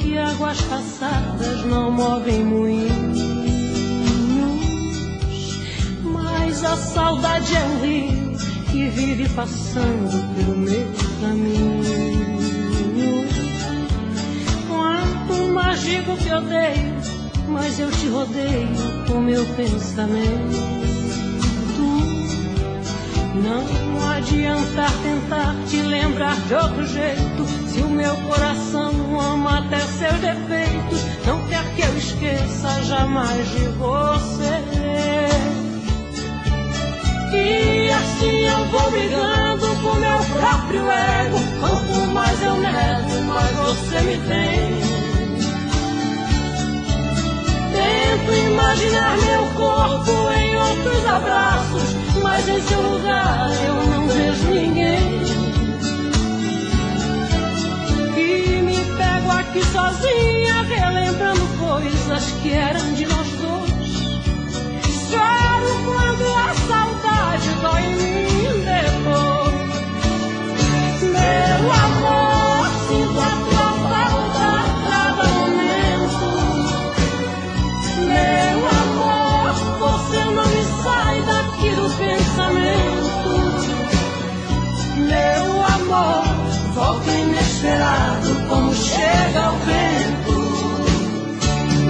que águas passadas não movem moinhos, mas a saudade é um rio que vive passando pelo meu caminho. Quanto mais digo que odeio, mas eu te rodeio com meu pensamento. Não adianta tentar te lembrar de outro jeito, se o meu coração ama até seus defeitos. Não quer que eu esqueça jamais de você. E assim eu vou brigando com meu próprio ego. Quanto mais eu nego, mais você me tem. Tento imaginar meu corpo em outros abraços, mas em seu lugar eu não vejo ninguém. E me pego aqui sozinha, relembrando coisas que eram de nós dois. Choro quando a saudade dói em mim depois. Meu amor, sinto a tua falta a cada momento. Meu amor, você não me sai daqui do pensamento. Meu amor, volta inesperado como chega o vento.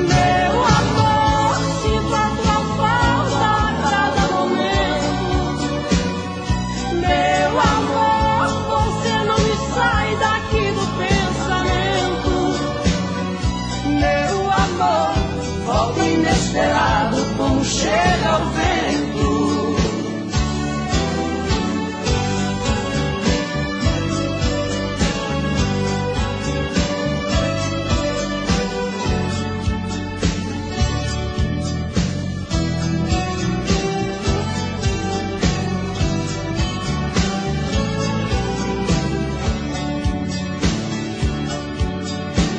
Meu amor, sinto a tua falta a cada momento. Meu amor, você não me sai daqui do pensamento. Meu amor, volta inesperado como chega o vento.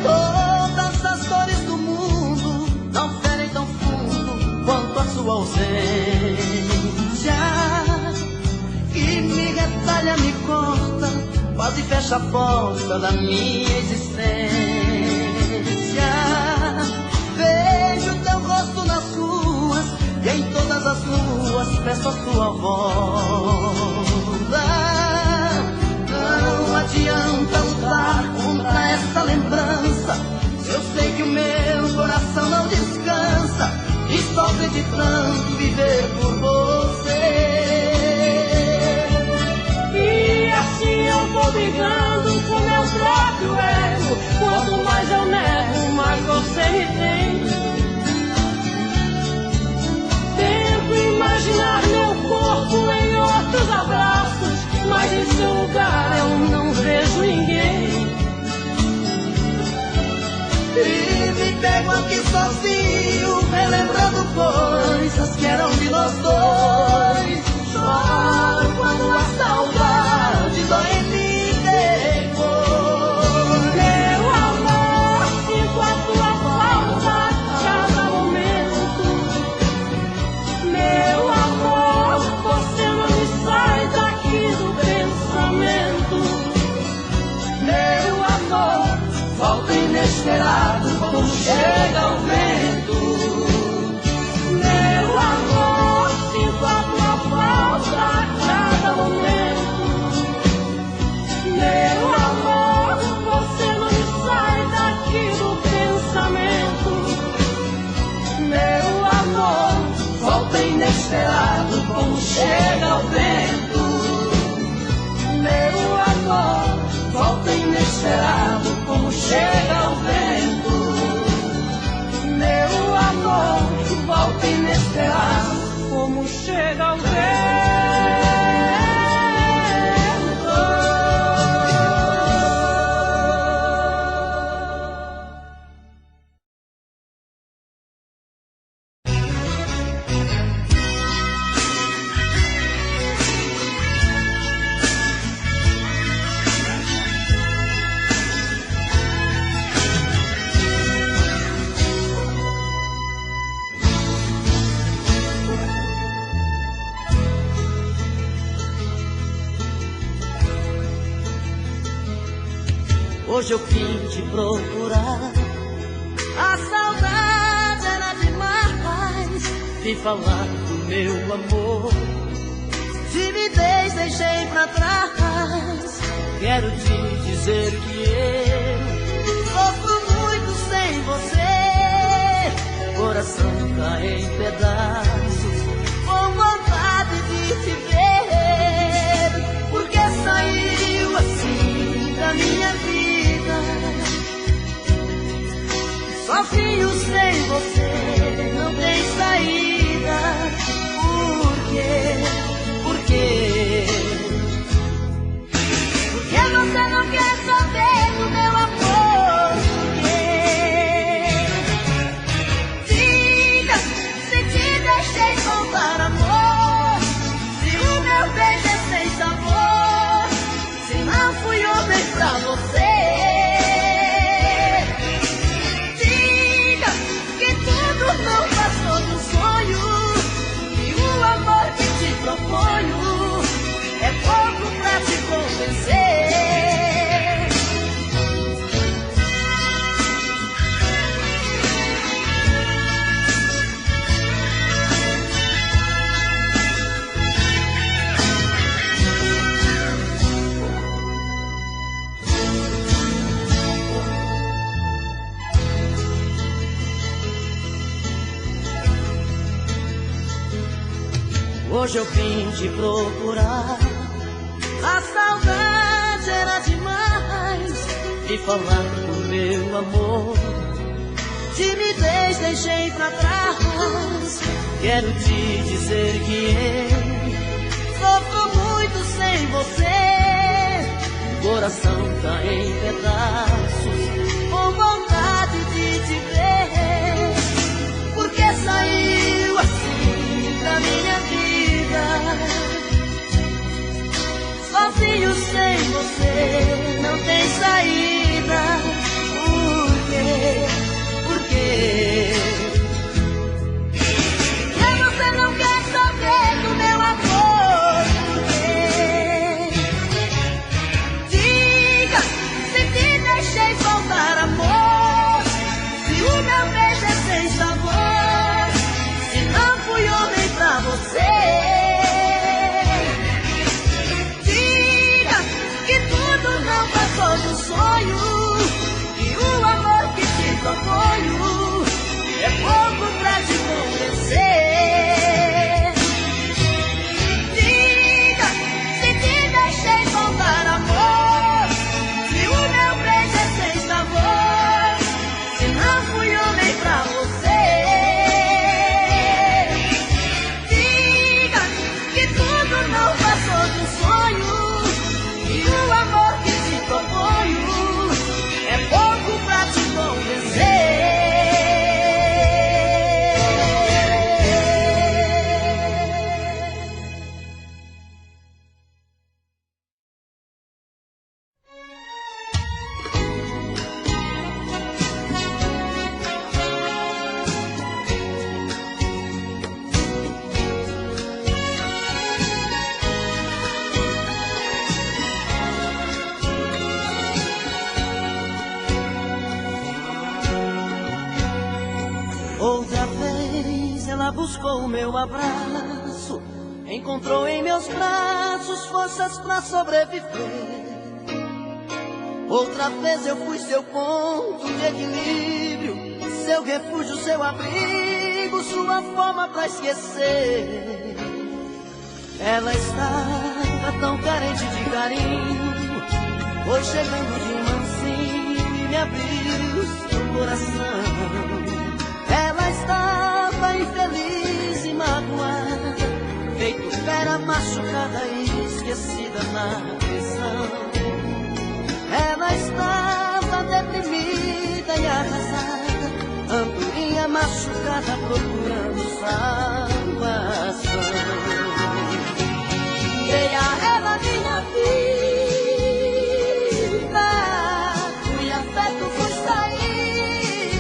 Todas as dores do mundo não ferem tão fundo quanto a sua ausência, que me retalha, me corta, quase fecha a porta da minha existência. Vejo teu rosto nas ruas e em todas as luas peço a sua volta. Não adianta lutar contra essa lembrança, eu sei que o meu coração não descansa e sofre de tanto viver por você. E assim eu vou brigando com meu próprio ego. Quanto mais eu nego, mais você me tem. Tento imaginar meu corpo em outros abraços, mas em seu lugar eu não vejo ninguém. E me pego aqui sozinho, relembrando coisas que eram de nós dois. Choro quando a saudade dói em mim depois. Meu amor, sinto a tua falta a cada momento. Meu amor, você não me sai daqui do pensamento. Meu amor, volta inesperado como chega o vento. Meu amor, sinto a tua falta a cada momento. Meu amor, você não me sai daqui do pensamento. Meu amor, volta inesperado como chega o vento. Meu amor, volta inesperado como chega o vento. Meu amor, volta inesperado Como chega o vento. Hoje eu vim te procurar vim falar do meu amor. Timidez deixei pra trás, quero te dizer que eu sofro muito sem você. Coração cai em pedaços, com vontade de te ver. Porque saiu assim da minha vida, sozinho sem você, não tem saída. Por quê? Por quê? Porque você não quer saber do meu amor? Por quê? Diga se te deixei faltar amor, se o meu beijo é sem sabor, se não fui homem pra você. Diga que tudo não passou de um sonho, e o amor que te proponho é pouco pra te convencer. Hoje eu vim te procurar, a saudade era demais, e falar do meu amor. Timidez deixei pra trás, quero te dizer que eu sofro muito sem você. Coração tá em pedaços, com vontade de te ver. Porque saiu assim da minha vida, sozinho sem você, não tem saída. Por quê? Por quê? Porque você não quer saber do meu amor? Por quê? Diga se te deixei faltar amor, se o meu beijo é sem sabor, se não fui homem pra você. De um sonho, e o amor que te proponho é pouco pra te convencer. Diga se te deixei faltar amor, se o meu beijo é sem sabor, se não fui homem pra você. Diga que tudo não passou de um sonho, e o amor que te proponho é pouco pra te convencer. Outra vez ela buscou o meu abraço, encontrou em meus braços forças pra sobreviver. Outra vez eu fui seu ponto de equilíbrio, seu refúgio, seu abrigo, sua forma pra esquecer. Ela estava tão carente de carinho, foi chegando de mansinho e me abriu seu coração. Ela estava infeliz e magoada, feito fera machucada e esquecida na prisão. Ela estava deprimida e arrasada, andorinha machucada procurando salvação. Dei a ela minha vida, fui afeto, fui saída,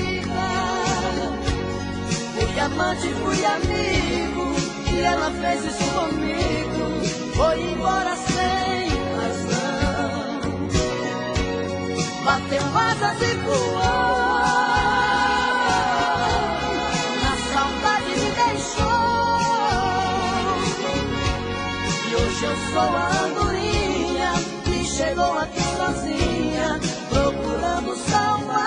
fui amante, fui amigo, e ela fez isso comigo, foi embora sem razão. Bateu asas e voou, na saudade me deixou. hoje eu sou a andorinha que chegou aqui sozinha, procurando salvação.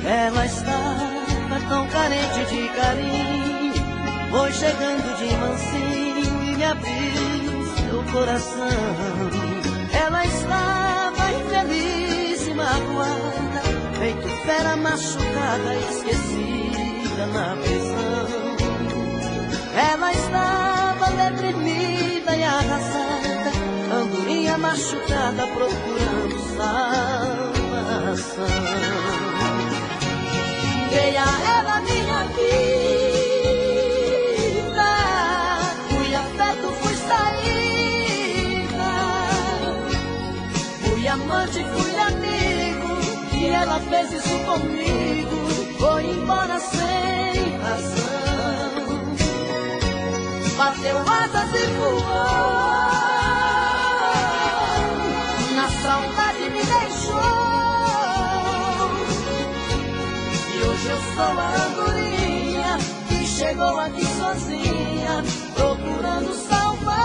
Ela estava tão carente de carinho, foi chegando de mansinho e me abriu seu coração. Ela estava infeliz e magoada, feito fera machucada, esquecida na prisão. Ela estava deprimida e arrasada, andorinha machucada, procurando salvação. Veia ela minha vida, fui afeto, fui saída, fui amante, fui amigo, e ela fez isso comigo, foi embora sem razão. Bateu asas e voou, na saudade me deixou. Hoje eu sou a andorinha que chegou aqui sozinha, procurando salvação.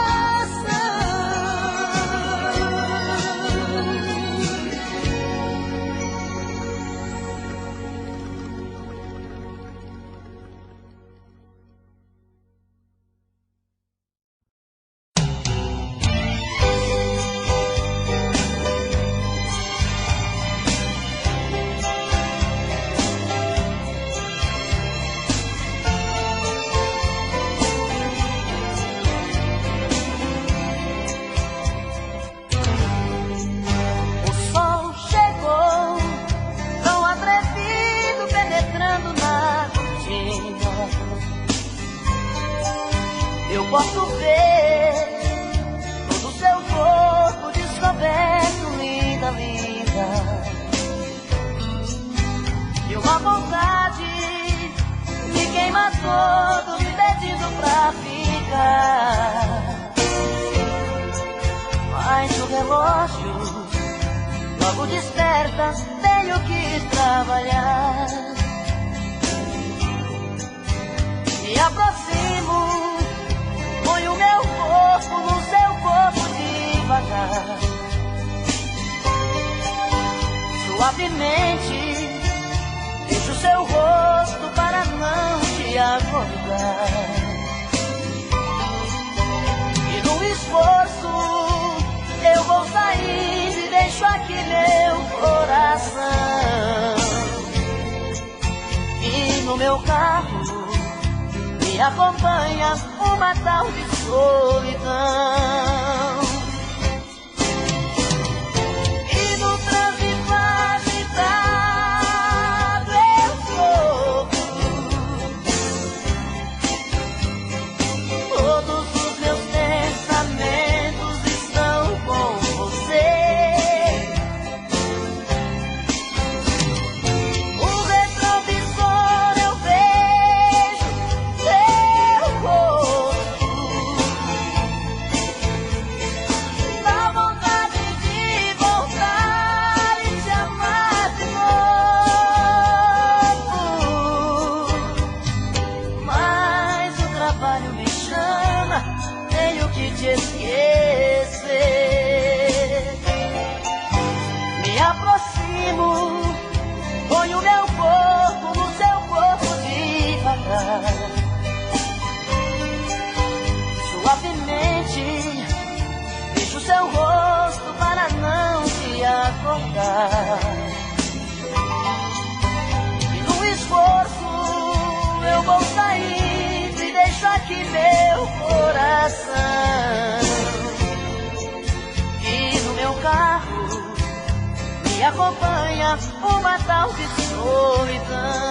Posso ver todo o seu corpo descoberto, linda, linda. E uma vontade me queima todo, me pedindo pra ficar. Mas o relógio logo desperta, tenho que trabalhar. Me aproximo, ponho o meu corpo no seu corpo devagar. Suavemente vejo seu rosto para não te acordar. E no esforço eu vou saindo e deixo aqui meu coração. E no meu carro me acompanha uma tal de solidão. E no trânsito agitado eu sofro, todos os meus pensamentos estão com você. O retrovisor eu vejo seu rosto, dá vontade de voltar e te amar de novo. Mas o trabalho me chama, tenho que te esquecer. Me aproximo, ponho meu corpo no seu corpo devagar. Suavemente vejo seu rosto para não te acordar. E no esforço eu vou saindo e deixo aqui meu coração. E no meu carro me acompanha uma tal de solidão.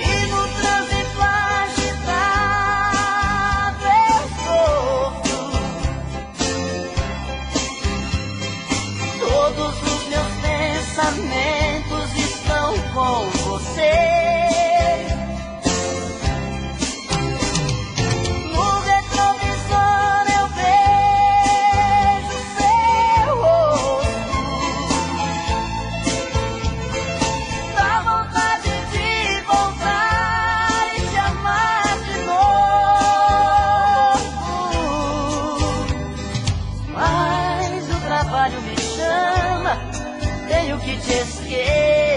E no trânsito agitado eu sofro, Todos os meus pensamentos estão com você. No retrovisor eu vejo seu rosto. Dá vontade de voltar e te amar de novo. Mas o trabalho me chama, tenho que te esquecer.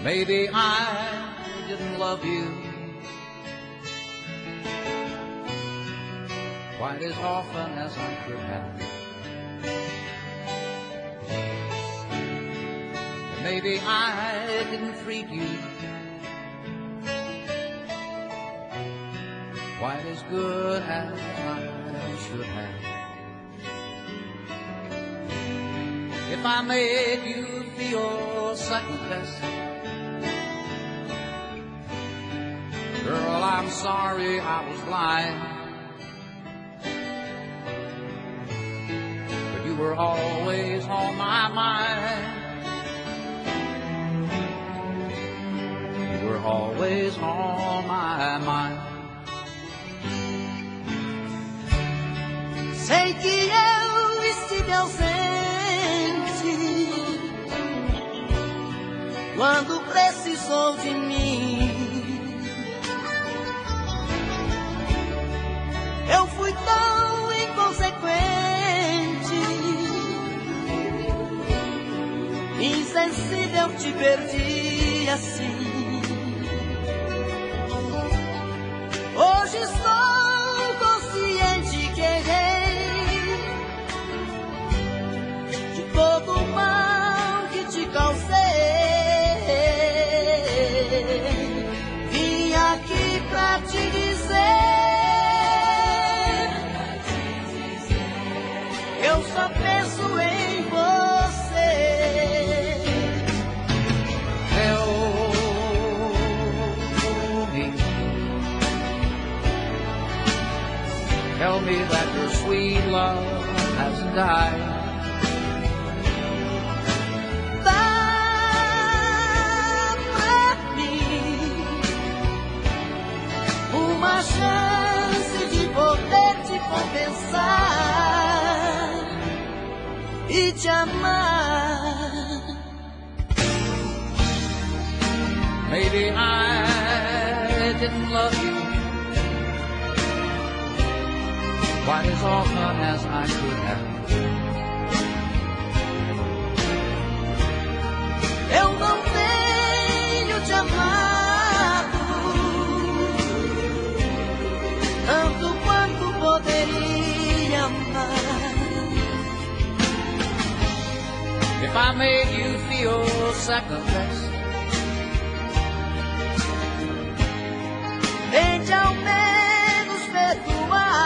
Maybe I didn't love you quite as often as I could have. Maybe I didn't treat you quite as good as I should have. If I made you feel second best, girl, I'm sorry I was blind. But you were always on my mind. You were always on my mind. Sei que eu estive ausente quando precisou de mim. Eu fui tão inconsequente, insensível, te perdi assim. Hoje estou consciente que errei de todo o mal que te causei. Vim aqui pra te dizer, eu só penso em você. Tell me that your sweet love hasn't died. Dá pra mim uma chance de poder te compensar e te amar. Maybe I didn't love you quite as often as I could have. Eu não tenho te amado tanto quanto poderia amar. If I made you feel second best, tente ao menos perdoar.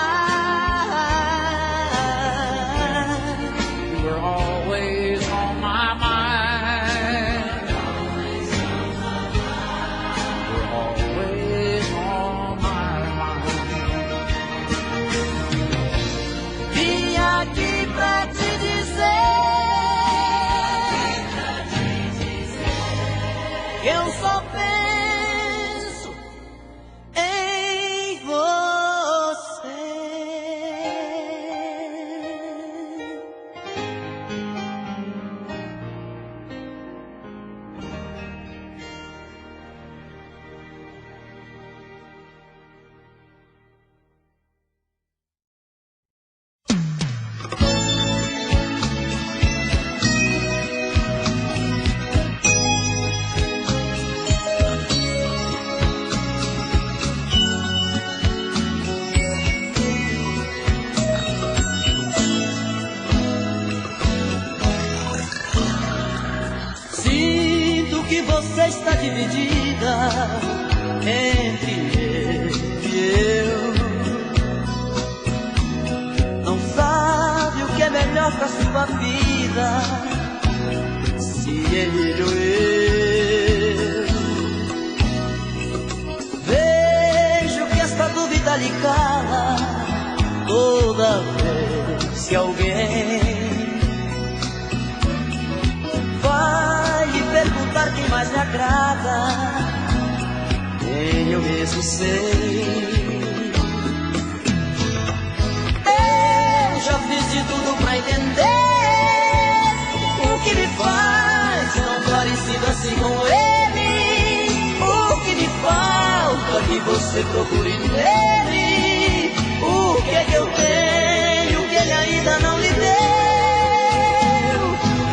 you were always on my mind. You were always on my mind. Vim aqui pra te dizer, eu só penso em você. Sinto que você está dividida entre ele e eu. sua vida, se ele ou eu. Vejo que esta dúvida lhe cala toda vez que alguém vai lhe perguntar quem mais lhe agrada, nem eu mesmo sei. Eu já fiz de tudo pra entender o que me faz tão parecido assim com ele. O que me falta que você procure nele. O que é que eu tenho que ele ainda não lhe deu?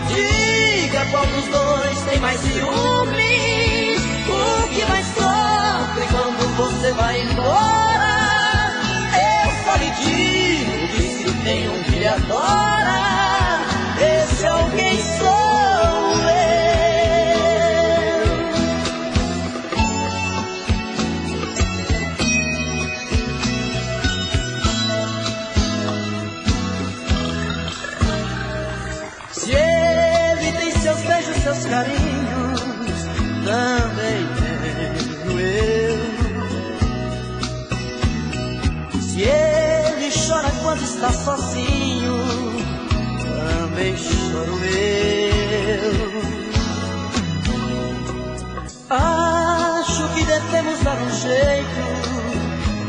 Diga qual dos dois tem mais ciúme. O que mais sofre quando você vai embora? Eu só lhe digo que se tem um que lhe adora, esse alguém sou eu. Se ele tem seus beijos, seus carinhos, também tenho eu. Se ele chora quando está sozinho, também choro eu. Acho que devemos dar um jeito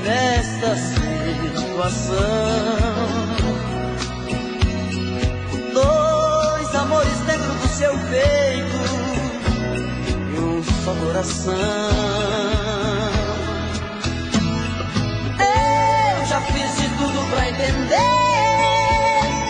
nesta situação. Dois amores dentro do seu peito e um só coração. Eu já fiz de tudo pra entender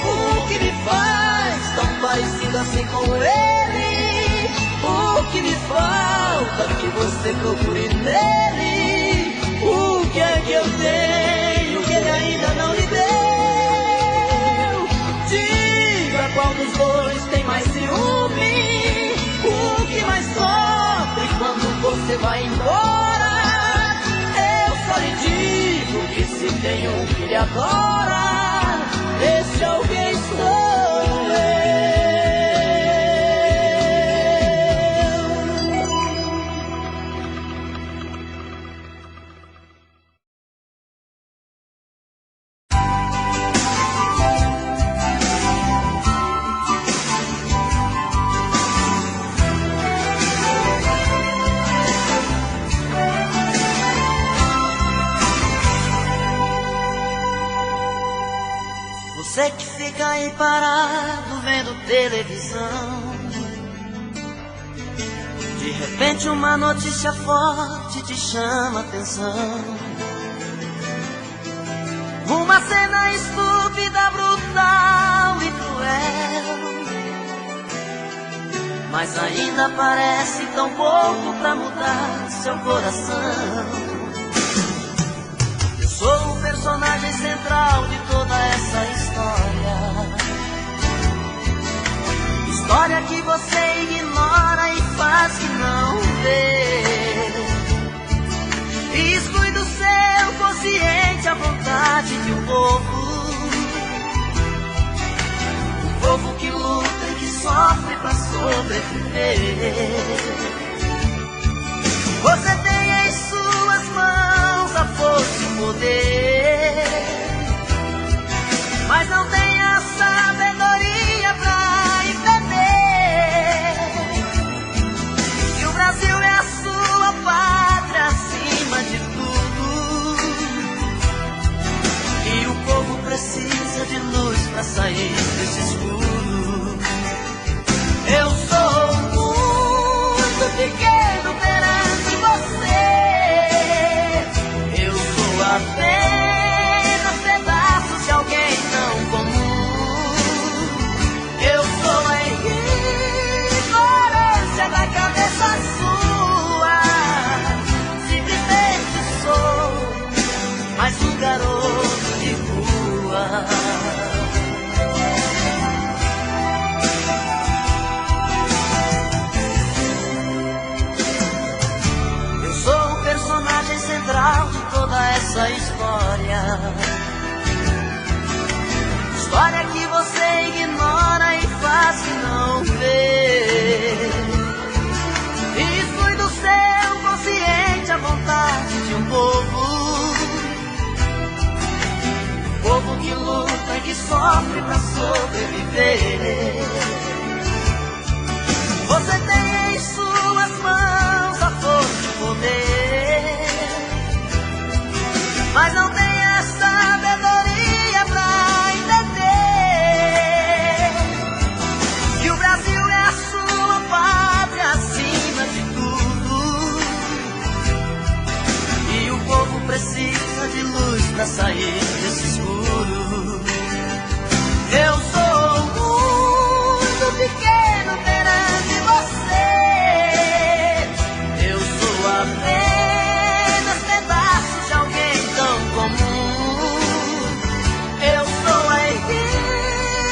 o que me faz tão parecido assim com ele. O que me falta que você procure nele. O que é que eu tenho que ele ainda não lhe deu? Diga qual dos dois tem mais ciúme. O que mais sofre quando você vai embora? Eu só lhe digo que se tem um que lhe adora, esse alguém sou eu. Você que fica aí parado vendo televisão, de repente uma notícia forte te chama a atenção. Uma cena estúpida, brutal e cruel, mas ainda parece tão pouco pra mudar seu coração. Sou o personagem central de toda essa história. História que você ignora e faz que não vê. E exclui do seu consciente a vontade de um povo. Um povo que luta e que sofre pra sobreviver. Você tem em suas mãos a força e o poder, mas não tem a sabedoria pra entender que o Brasil é a sua pátria acima de tudo, e o povo precisa de luz pra sair desse escuro. Eu sou muito pequeno perante você. Eu sou apenas pedaços de alguém tão comum. Eu sou a ignorância da cabeça sua. Simplesmente sou mais um garoto de rua. Personagem central de toda essa história. História que você ignora sofre pra sobreviver. Você tem em suas mãos a força e poder, mas não tem a sabedoria pra entender que o Brasil é a sua pátria acima de tudo, e o povo precisa de luz pra sair desse escuro. Eu sou muito pequeno perante você, eu sou apenas pedaço de alguém tão comum. Eu sou a ignorância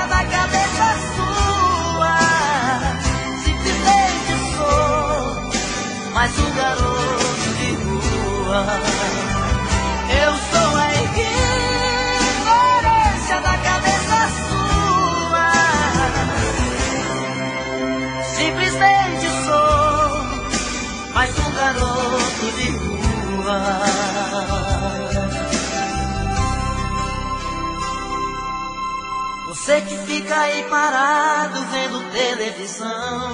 da cabeça sua, simplesmente sou mais um garoto de rua. Eu sou a ignorância da cabeça sua, simplesmente sou mais um garoto de rua. Você que fica aí parado vendo televisão,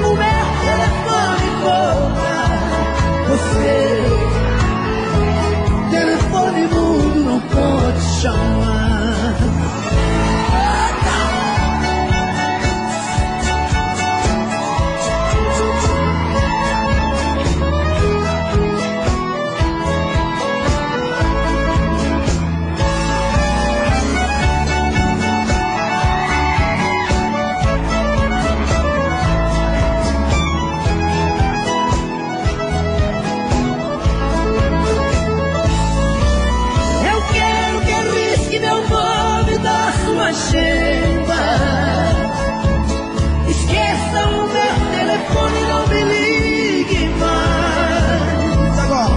o meu telefone toca. Você, telefone mudo não pode chamar. Agenda. Esqueça o meu telefone, não me ligue mais. Agora.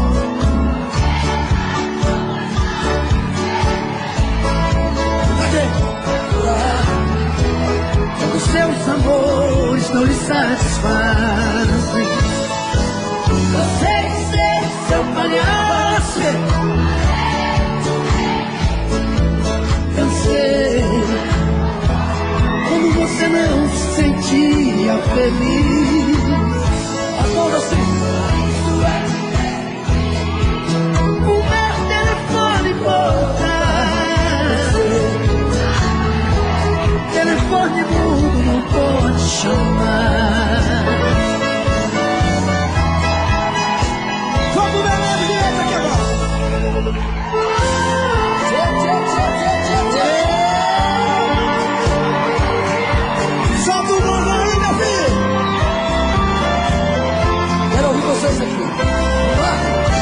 Os seus amores não lhe satisfazem. Você ser seu palhaço. Quando você não se sentia feliz, agora sim. O meu telefone toca. Telefone mudo não pode chamar. Vamos ver a direita aqui agora. Solta o gordão aí, meu filho. Quero ouvir vocês aqui.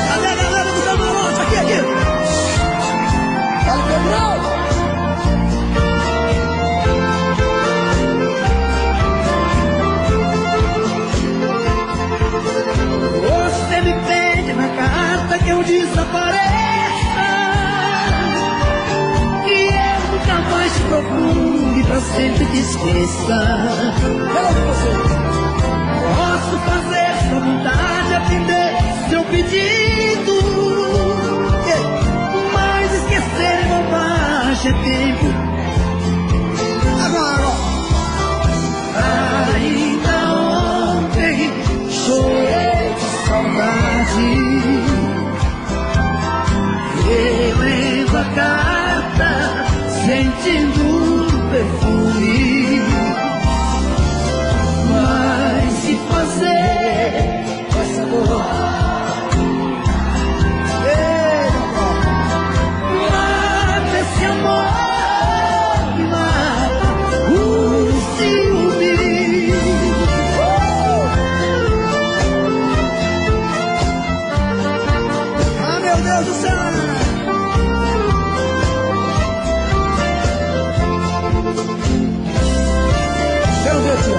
Cadê a galera do camarote? Aqui, aqui. Fala, Pedrão. Você me pede na carta que eu desapareça, que eu nunca mais te procure, pra sempre te esqueça. Posso fazer sua vontade, atender seu pedido, mas esquecer é bobagem. setembro. Agora, ainda ontem chorei de saudade, relendo a carta, sentindo o perfume. Mas se fazer com essa dor, mata esse amor, mata o ciúme. Ah, meu Deus do céu! Quero ver aqui, ó.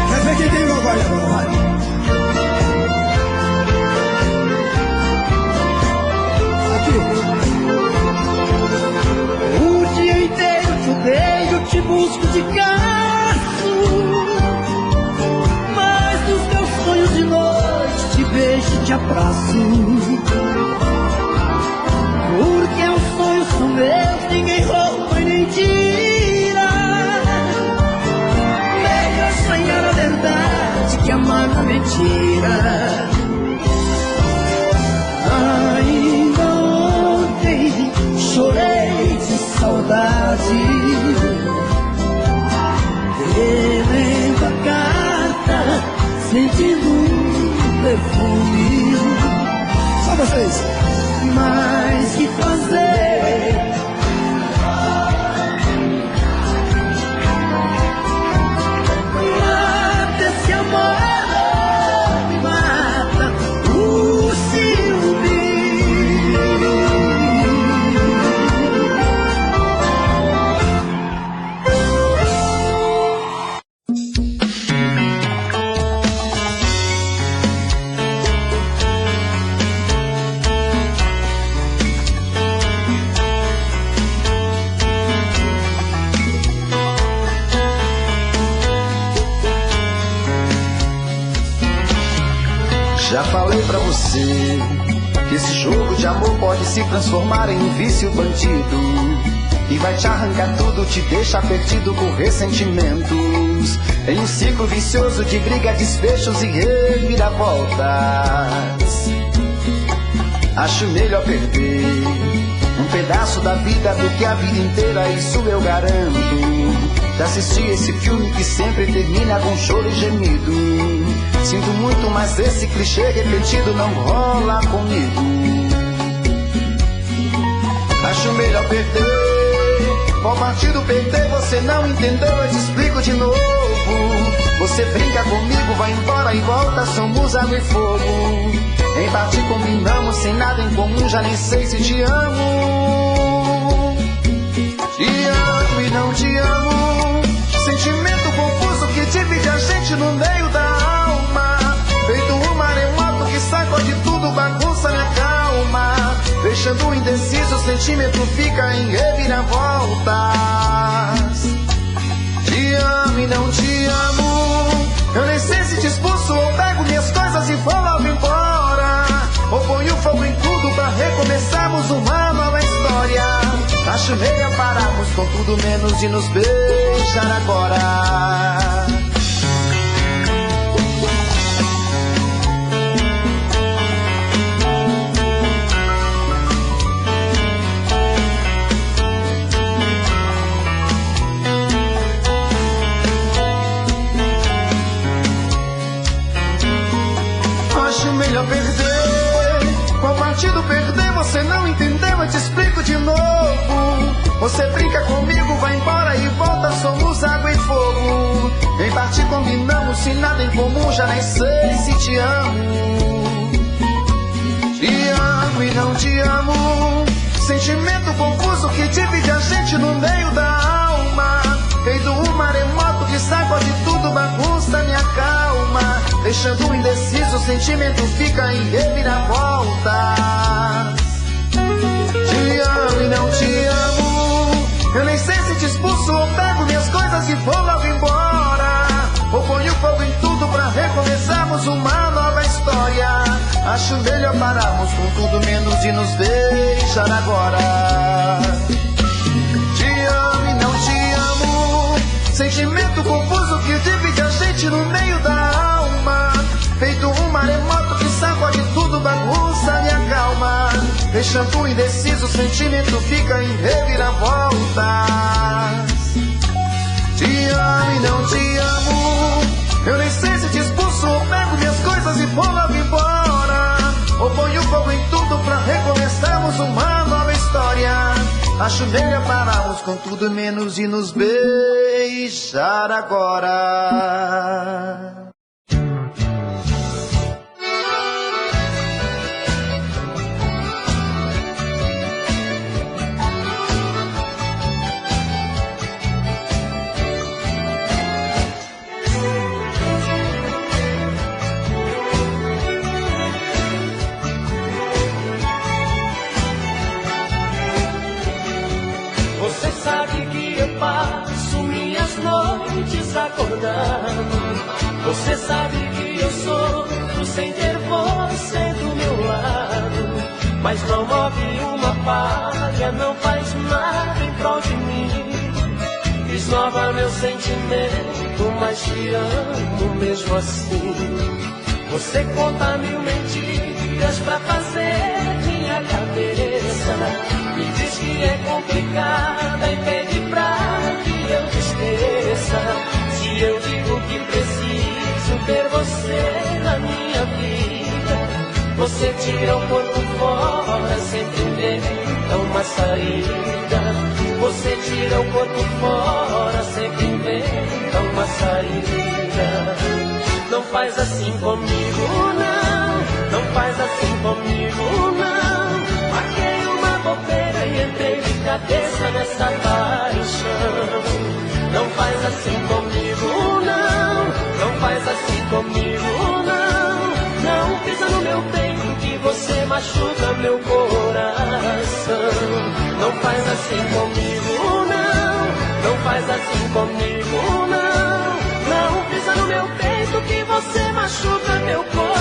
Quer ver quem tem meu gole agora? Vai. Aqui. O dia inteiro te odeio, te busco de caso, mas nos meus sonhos de noite te beijo e te abraço. Porque os sonhos são meus, ninguém rouba e nem tira. Melhor sonhar a verdade que amar a mentira. Ainda ontem chorei de saudade, relendo a carta, sentindo um perfume. Só vocês. Mas que fazer? Mata esse amor, me mata o ciúme. Já falei pra você que esse jogo de amor pode se transformar em um vício bandido e vai te arrancar tudo, te deixar perdido com ressentimentos, em um ciclo vicioso de briga, desfechos e reviravoltas. Acho melhor perder um pedaço da vida do que a vida inteira, isso eu garanto. De assistir esse filme que sempre termina com choro e gemido. Sinto muito, mas esse clichê repetido não rola comigo. Acho melhor perder. Qual partido perder? Você não entendeu, eu te explico de novo. Você brinca comigo, vai embora e volta, somos água e fogo. Em parte combinamos, sem nada em comum, já nem sei se te amo. Te amo e não te amo. Sentimento confuso que divide a gente no meio da alma. Feito um maremoto que sacode tudo, bagunça minha calma. Deixando indeciso, o sentimento fica em reviravoltas. Te amo e não te amo. Eu nem sei se te expulso ou pego minhas coisas e vou logo embora. Ou ponho fogo em tudo pra recomeçarmos uma nova história. Acho melhor pararmos com tudo menos de nos beijar agora. Acho melhor perder. Qual partido perder? Você não entendeu, eu te explico de novo. Você brinca comigo, vai embora e volta, somos água e fogo. Em parte combinamos, sem nada em comum, já nem sei se te amo. Te amo e não te amo. Sentimento confuso que divide a gente no meio da alma. Feito um maremoto que sacode tudo, bagunça minha calma. Deixando indeciso, o sentimento fica em reviravoltas. Te amo e não te amo. Eu nem sei se te expulso ou pego minhas coisas e vou logo embora. Ou ponho fogo em tudo pra recomeçarmos uma nova história. Acho melhor pararmos com tudo menos de nos deixar agora. Te amo e não te amo, sentimento confuso que divide a gente no meio da alma. Feito um maremoto que sacode tudo, bagunça, me acalma. Deixando indeciso, o sentimento fica em reviravoltas. Te amo e não te amo, eu nem sei se te expulso ou pego minhas coisas e vou logo embora. Ou ponho fogo em tudo pra recomeçarmos uma nova história. Acho melhor pararmos com tudo menos de nos beijar agora. Noites acordando, você sabe que eu sofro sem ter você do meu lado. Mas não move uma palha, não faz nada em prol de mim. Desnova meu sentimento, mas te amo mesmo assim. Você conta 1000 mentiras pra fazer minha cabeça. Me diz que é complicada e pede pra que eu te esqueça. Se eu digo que preciso ter você na minha vida, você tira o corpo fora, sempre inventa uma saída. Você tira o corpo fora, sempre inventa uma saída. Não faz assim comigo, não. Não faz assim comigo, não. Marquei uma bobeira e entrei de cabeça nessa paixão. Não faz assim comigo, não. Não faz assim comigo, não. Não pisa no meu peito que você machuca meu coração. Não faz assim comigo, não. Não faz assim comigo, não. Não pisa no meu peito que você machuca meu coração.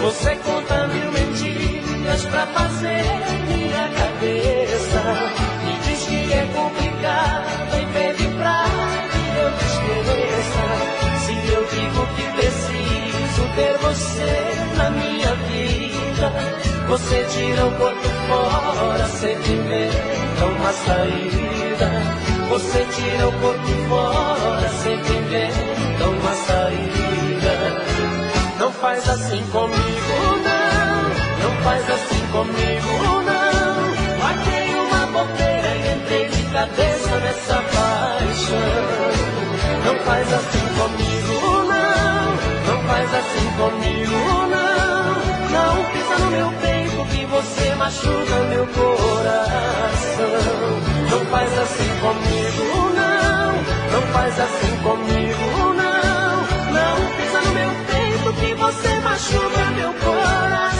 Você conta 1000 mentiras pra fazer minha cabeça. Me diz que é complicado e pede pra que eu te esqueça. Se eu digo que preciso ter você na minha vida, você tira o corpo fora, sempre inventa uma saída. Você tira o corpo fora, sempre inventa uma saída. Não faz assim comigo, não. Não faz assim comigo, não. Marquei uma bobeira e entrei de cabeça nessa paixão. Não faz assim comigo, não. Não faz assim comigo, não. Não pisa no meu peito que você machuca meu coração. Não faz assim comigo, não. Não faz assim comigo, não. Não pisa no meu peito que você machuca meu coração.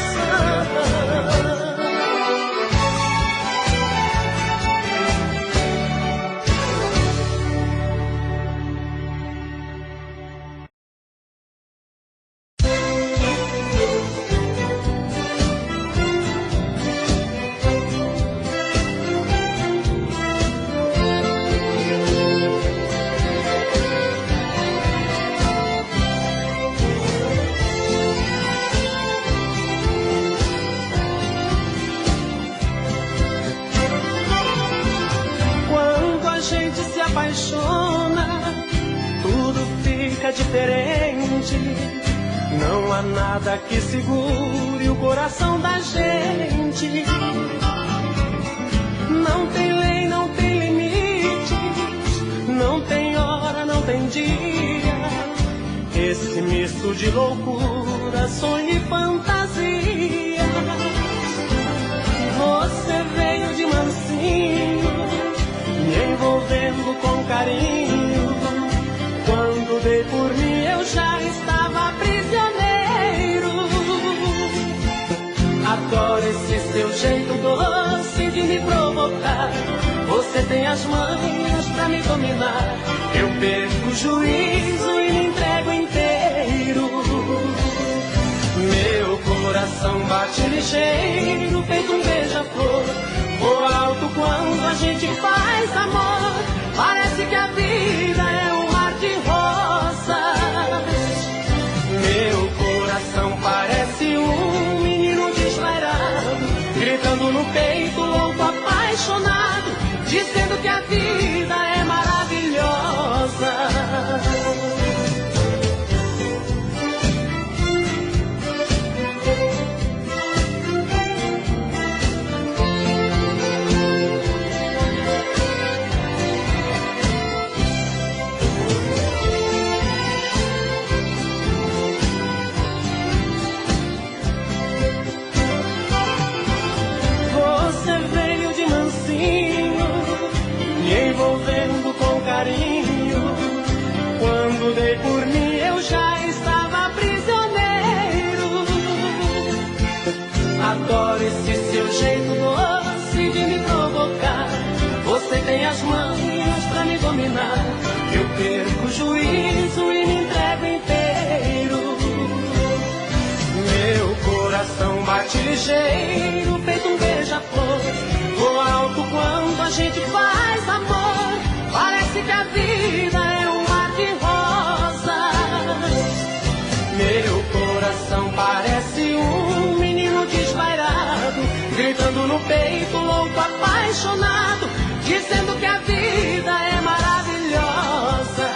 Diferente, não há nada que segure o coração da gente. Não tem lei, não tem limite, não tem hora, não tem dia. Esse misto de loucura, sonho e fantasia. Você veio de mansinho, me envolveu envolvendo com carinho. Quando dei por mim eu já estava prisioneiro. Adoro esse seu jeito doce de me provocar. Você tem as manhas pra me dominar. Eu perco o juízo e me entrego inteiro. Meu coração bate ligeiro, feito um beija-flor. Voa alto quando a gente faz amor. Parece que a vida é um mar de rosas. Meu coração parece um menino desvairado, gritando no peito, louco, apaixonado, dizendo que a vida é maravilhosa. Envolvendo com carinho. Quando dei por mim eu já estava prisioneiro. Adoro esse seu jeito doce de me provocar. Você tem as manhas pra me dominar. Eu perco o juízo e me entrego inteiro. Meu coração bate ligeiro, feito um beija-flor. Voa alto quando a gente faz amor. Parece que a vida é um mar de rosas. Meu coração parece um menino desvairado, gritando no peito, louco, apaixonado, dizendo que a vida é maravilhosa.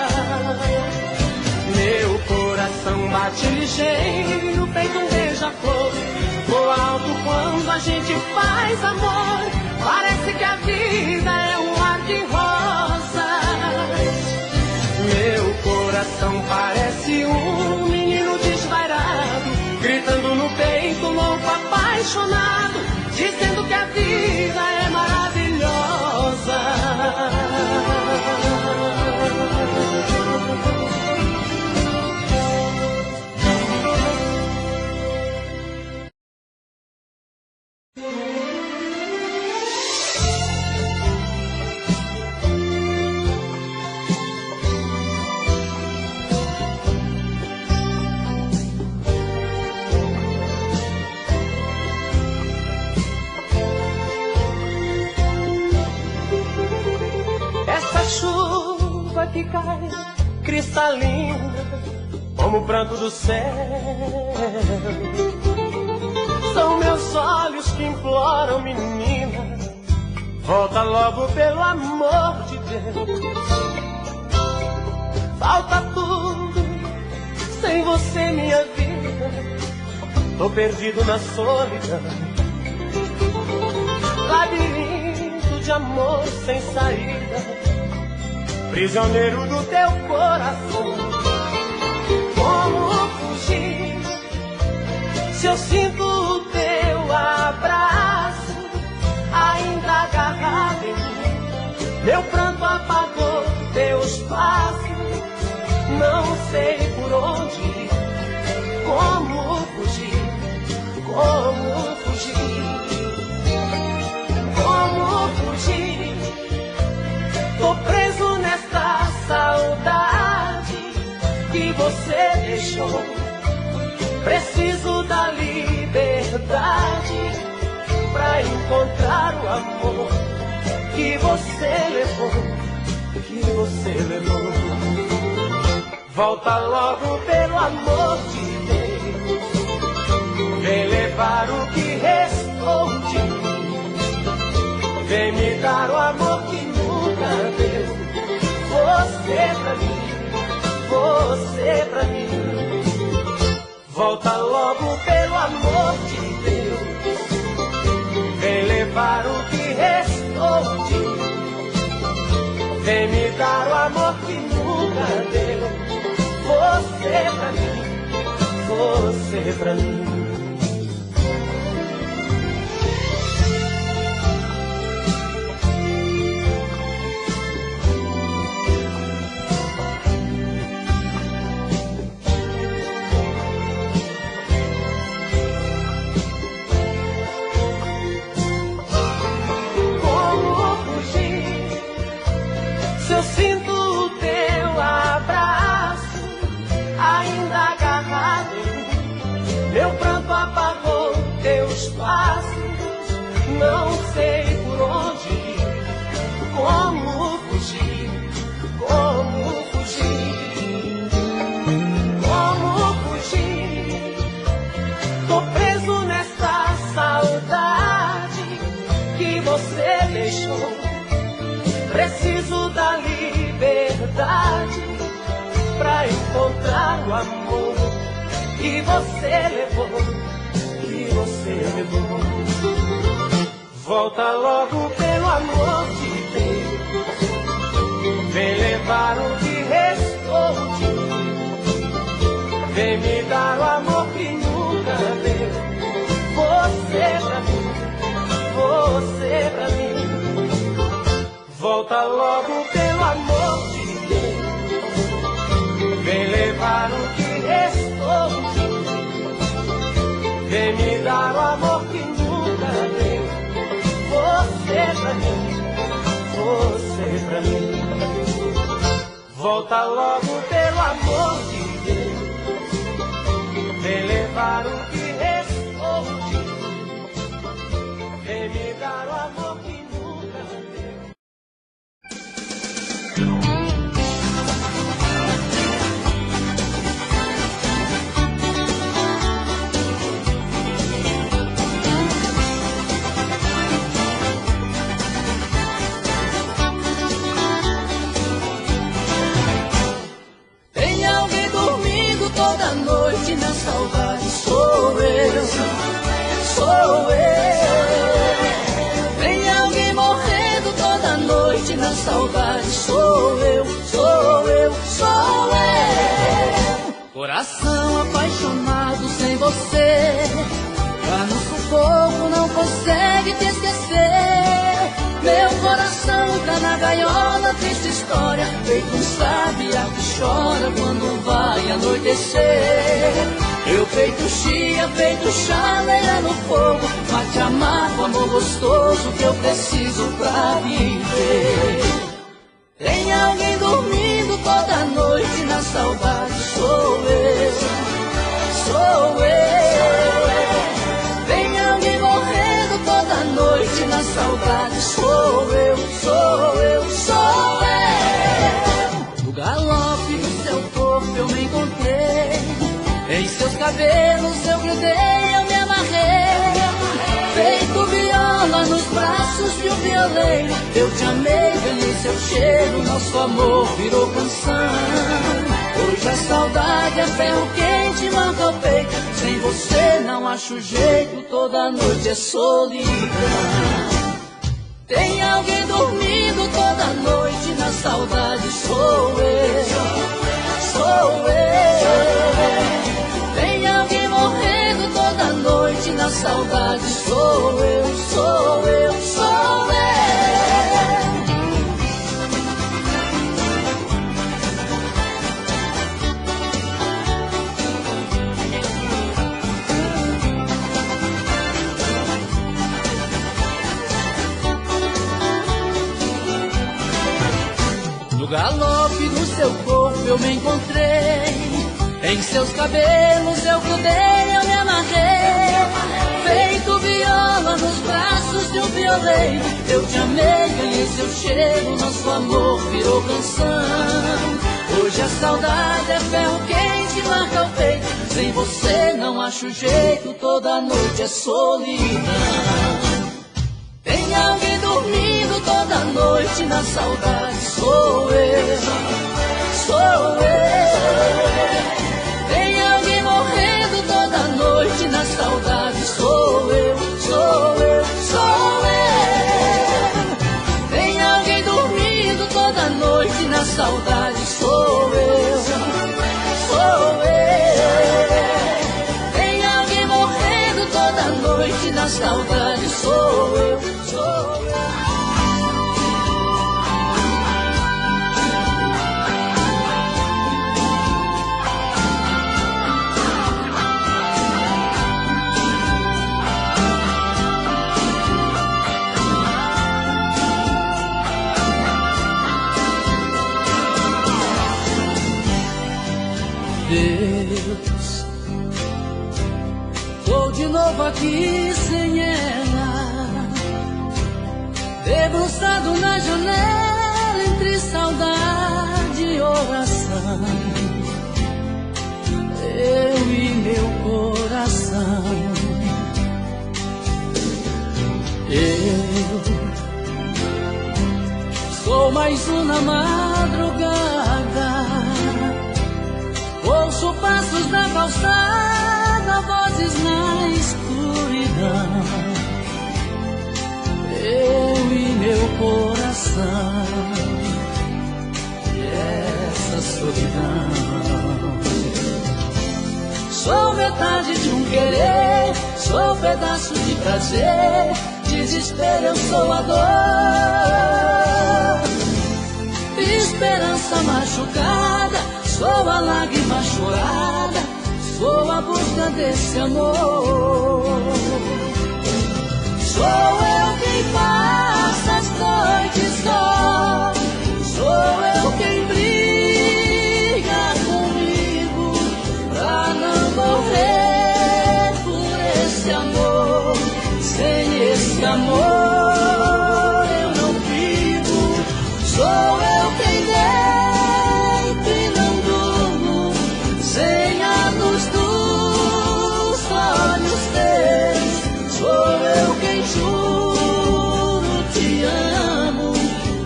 Meu coração bate ligeiro, feito um beija-flor. Voa alto quando a gente faz amor. Parece que a vida é um mar de rosas. Meu coração parece um menino desvairado, gritando no peito, louco, apaixonado, dizendo que a vida é maravilhosa. Chuva que cai cristalina como o pranto do céu. São meus olhos que imploram, menina, volta logo pelo amor de Deus. Falta tudo sem você, minha vida. Tô perdido na solidão, labirinto de amor sem saída, prisioneiro do teu coração. Como fugir se eu sinto o teu abraço ainda agarrado em mim? Meu pranto apagou teus passos, não sei por onde ir. Como fugir? Como fugir? Como fugir? Tô preso nesta saudade que você deixou. Preciso da liberdade pra encontrar o amor que você levou, que você levou. Volta logo pelo amor de Deus, vem levar o que restou de mim, vem me dar o amor que nunca deu. Você pra mim, você pra mim. Volta logo pelo amor de Deus, vem levar o que restou de mim, vem me dar o amor que nunca deu. Você pra mim, você pra mim. Se eu sinto o teu abraço ainda agarrado, meu pranto apagou teus passos. Não sei por onde ir, como fugir, como fugir, como fugir. Tô preso nessa saudade que você deixou. Preciso da liberdade pra encontrar o amor que você levou, que você levou. Volta logo pelo amor de Deus, vem levar o que restou de mim, vem me dar o amor que nunca deu. Você pra mim, você pra mim. Volta logo pelo amor de Deus, vem levar o que restou de mim, vem me dar o amor que nunca deu. Você pra mim, você pra mim. Volta logo pelo amor de Deus, vem levar o que restou de mim, vem me dar o amor que nunca deu. Toda noite na saudade sou eu, sou eu. Vem alguém morrendo toda noite na saudade sou eu, sou eu, sou eu. Coração apaixonado sem você, tá no sufoco, não consegue te esquecer. Meu coração tá na gaiola, triste história, feito um sabiá que chora quando vai anoitecer. Eu feito chia, feito chaleira no fogo, pra te amar com amor gostoso que eu preciso pra viver. Tem alguém dormindo toda noite na saudade, sou eu, sou eu. Tem alguém morrendo toda noite na saudade, sou eu, sou eu, sou eu. No galope do seu corpo eu me encontrei, em seus cabelos eu grudei, eu me amarrei. Feito viola nos braços de um violeiro, eu te amei, ganhei seu cheiro, nosso amor virou canção. Hoje a saudade é ferro quente, manca o peito, sem você não acho jeito, toda noite é solidão. Tem alguém dormindo toda noite na saudade, sou eu, sou eu. Tem alguém morrendo toda noite na saudade, sou eu, sou eu, sou eu. No galope do seu corpo eu me encontrei, em seus cabelos eu grudei, eu me amarrei. Feito viola nos braços de um violeiro, eu te amei, ganhei seu cheiro, nosso amor virou canção. Hoje a saudade é ferro quente, marca o peito, sem você não acho jeito, toda noite é solidão. Tem alguém dormindo toda noite na saudade, sou eu, sou eu. Tem alguém morrendo toda noite na saudade, sou eu, sou eu, sou eu. Tem alguém dormindo toda noite na saudade, sou eu, sou eu. Tem alguém morrendo toda noite na saudade, sou eu, sou eu. Deus, tô de novo aqui sem ela, debruçado na janela entre saudade e oração. Eu e meu coração. Eu sou mais um na madrugada, ouço passos na calçada, vozes na escuridão. Eu e meu coração, e essa solidão. Sou metade de um querer, sou pedaço de prazer, desespero eu sou a dor. Esperança machucada, sou a lágrima chorada, sou a busca desse amor. Sou eu quem passa as noites só, sou eu quem briga comigo pra não morrer por esse amor. Sem esse amor eu não vivo. Sou eu quem deito e não durmo, sem a luz dos olhos teus. Sou eu quem juro te amo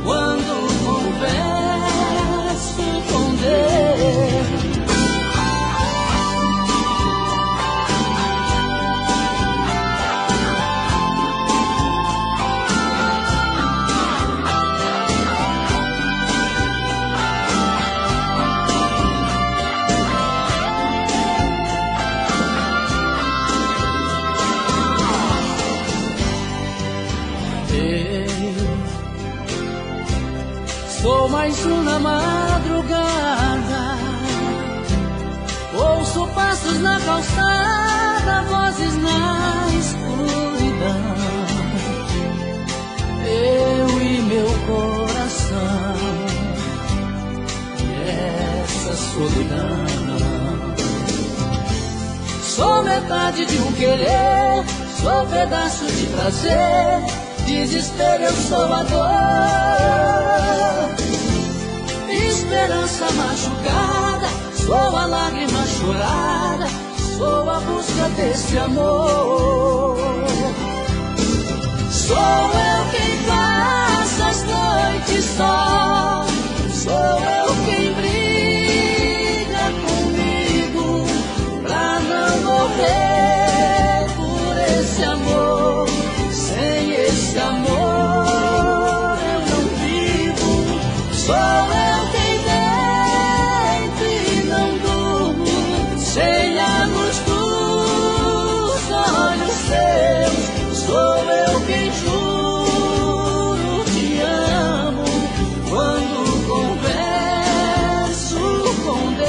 quando converso com Deus. Sou mais um na madrugada, ouço passos na calçada, vozes na escuridão. Eu e meu coração, e essa solidão. Sou metade de um querer, sou pedaço de prazer, desespero eu sou a dor. Esperança machucada, sou a lágrima chorada, sou a busca desse amor. Sou eu quem passa as noites só, sou eu quem briga comigo pra não morrer por esse amor. Sem esse amor eu não vivo. Sou eu quem deito e não durmo, sem a luz dos olhos seus. Sou eu quem juro te amo quando converso com Deus.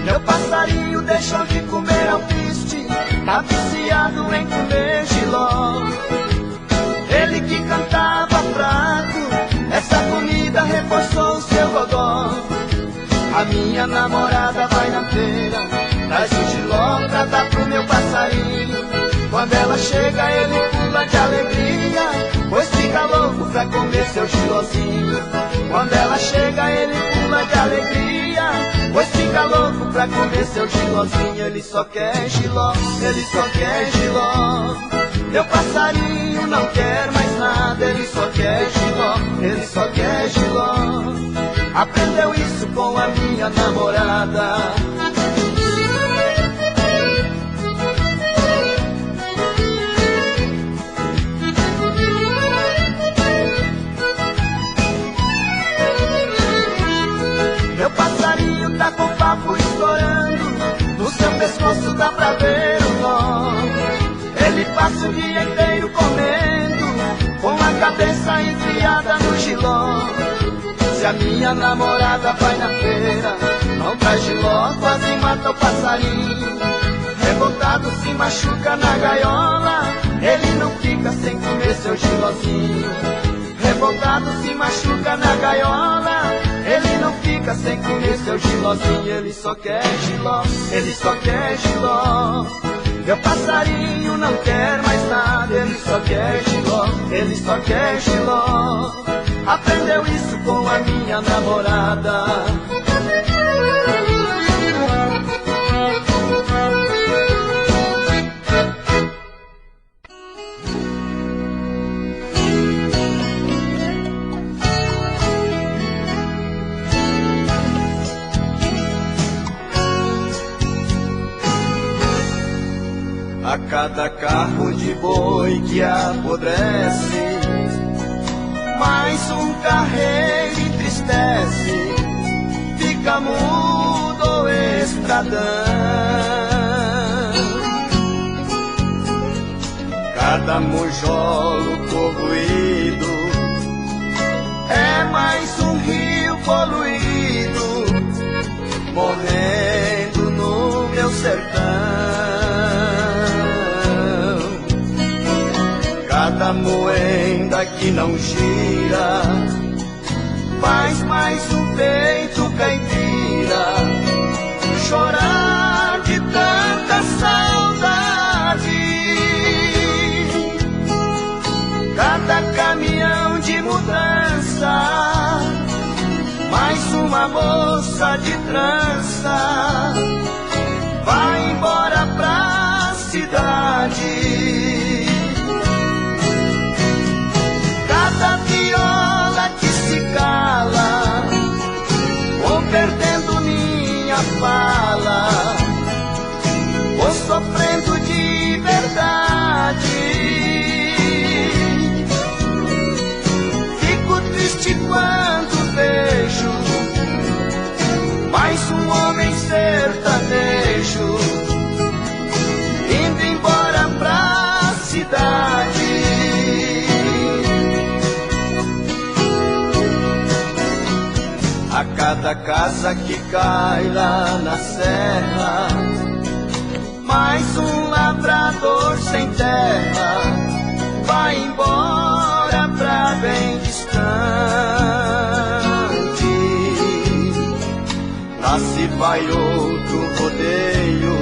Meu passarinho deixou de comer alpiste, tá viciado em comer giló. Ele que cantava fraco, essa comida reforçou o seu gogó. A minha namorada vai na feira, traz um giló pra dar pro meu passarinho. Quando ela chega ele pula de alegria, pois fica louco pra comer seu gilózinho. Quando ela chega ele pula de alegria, pois fica louco pra comer seu gilózinho. Ele só quer giló, ele só quer giló. Meu passarinho não quer mais nada, ele só quer giló, ele só quer giló. Aprendeu isso com a minha namorada. Meu passarinho pescoço dá pra ver o nó. Ele passa o dia inteiro comendo, com a cabeça enfiada no giló. Se a minha namorada vai na feira, não traz giló, quase mata o passarinho. Revoltado se machuca na gaiola, ele não fica sem comer seu gilózinho. Revoltado se machuca na gaiola, ele não fica sem comer seu gilózinho. Ele só quer giló, ele só quer giló. Meu passarinho não quer mais nada, ele só quer giló, ele só quer giló. Aprendeu isso com a minha namorada. A cada carro de boi que apodrece, mais um carreiro entristece, fica mudo o estradão. Cada mojolo corroído é mais um rio poluído, morrendo no meu sertão. Cada moenda que não gira faz mais um peito caipira chorar de tanta saudade. Cada caminhão de mudança, mais uma moça de trança vai embora pra cidade. Cada viola que se cala, vou perdendo minha fala, vou sofrendo de verdade. Fico triste quando vejo mais um homem sertanejo indo embora pra cidade. A cada casa que cai lá na serra, mais um lavrador sem terra vai embora pra bem distante. Lá se vai outro rodeio,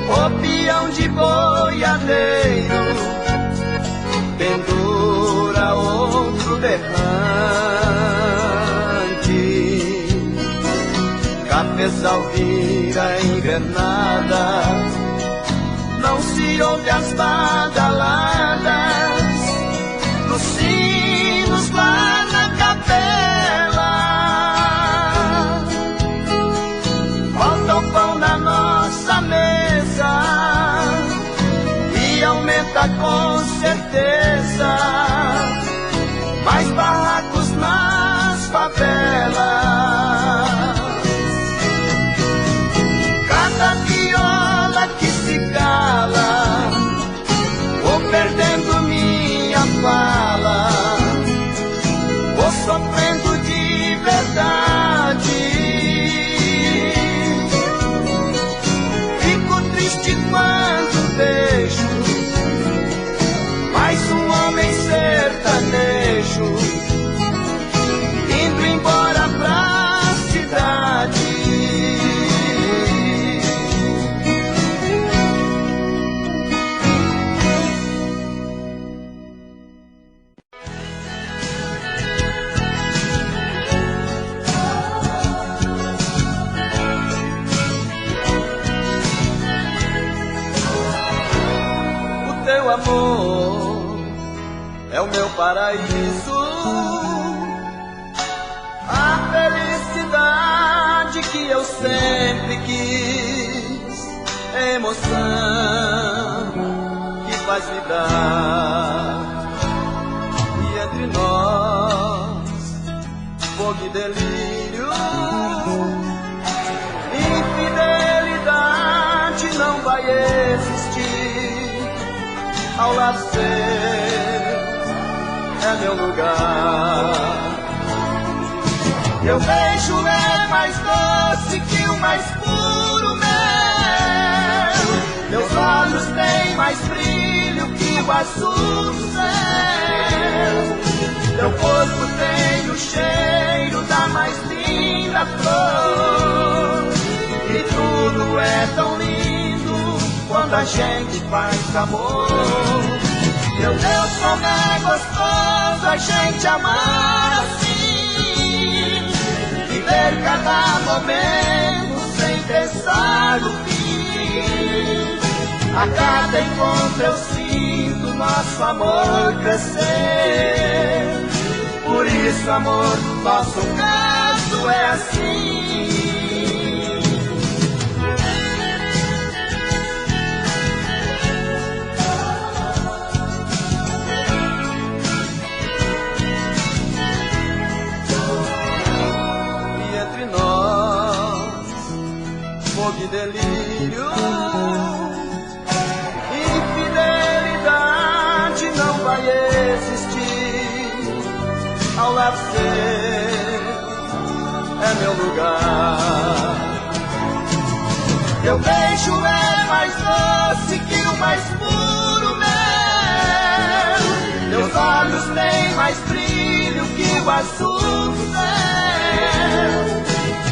o peão de boiadeiro pendura outro berrante. Cafezal vira invernada, não se ouve as badaladas dos sinos lá na capela. Falta o pão na nossa mesa e aumenta com certeza mais barracos nas favelas. Cada viola que se cala, vou perdendo minha fala, vou sofrendo de verdade. Fico triste quando vejo mais um homem sertanejo indo embora pra cidade. Teu amor é o meu paraíso, a felicidade que eu sempre quis, emoção que faz vibrar, e entre nós fogo e delírio, infidelidade ao lado seu é meu lugar. Meu beijo é mais doce que o mais puro mel. Meus olhos têm mais brilho que o azul do céu. Meu corpo tem o cheiro da mais linda flor. E tudo é tão lindo quando a gente faz amor. Meu Deus, como é gostoso a gente amar assim, viver cada momento sem pensar no fim. A cada encontro eu sinto nosso amor crescer. Por isso, amor, nosso caso é assim. Que delírio, infidelidade não vai existir. Ao lado seu é meu lugar. Meu beijo é mais doce que o mais puro mel. Meus olhos têm mais brilho que o azul do céu.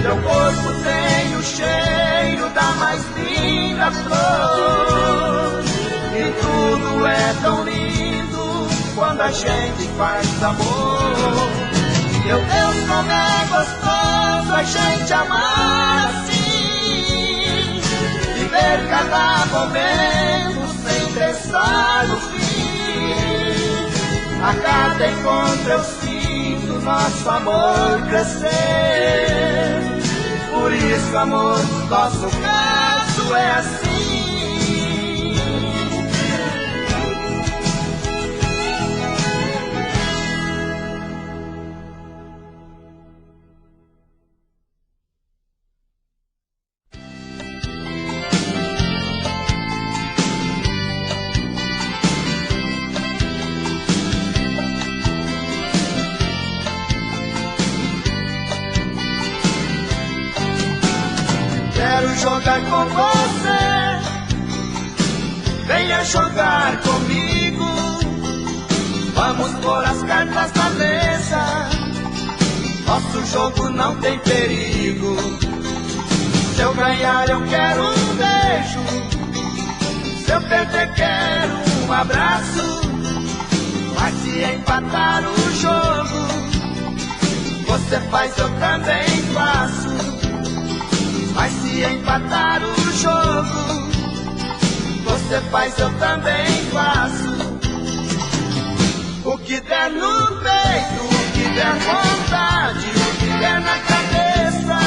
Meu corpo tem o cheiro da mais linda flor. E tudo é tão lindo quando a gente faz amor. Meu Deus, como é gostoso a gente amar assim, viver cada momento sem pensar no fim. A cada encontro eu sinto nosso amor crescer. Por isso, amor, nosso caso é assim. Quero jogar com você, venha jogar comigo. Vamos pôr as cartas na mesa, nosso jogo não tem perigo. Se eu ganhar eu quero um beijo, se eu perder quero um abraço. Mas se empatar o jogo, você faz, eu também faço. Mas se empatar o jogo, você faz, eu também faço. O que der no peito, o que der vontade, o que der na cabeça,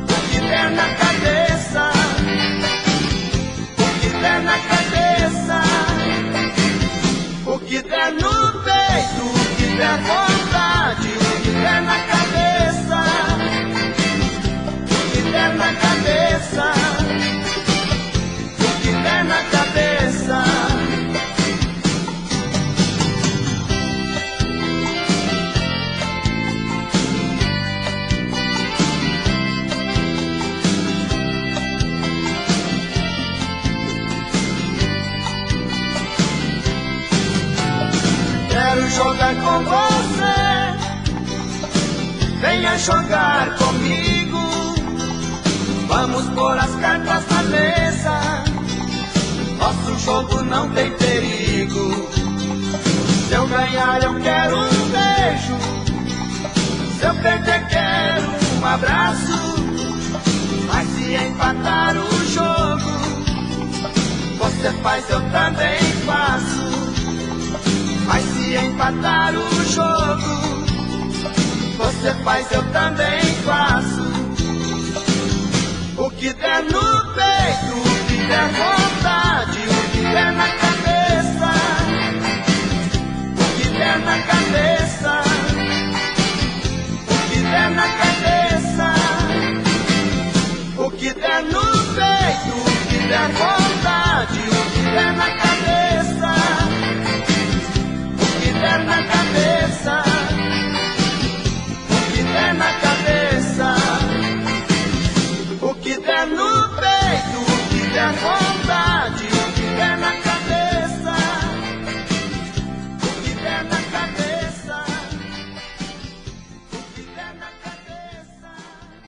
o que der na cabeça, o que der na cabeça, o que der no peito, o que der vontade, o que der na cabeça, o que der na cabeça, o que der na cabeça. Quero jogar com você, venha jogar comigo. Vamos pôr as cartas na mesa, nosso jogo não tem perigo. Se eu ganhar eu quero um beijo, se eu perder quero um abraço. Mas se empatar o jogo, você faz, eu também faço. Mas se empatar o jogo, você faz, eu também faço. O que der no peito, o que der vontade, o que der na cabeça, o que der na cabeça, o que der na cabeça, o que der no peito, o que der vontade.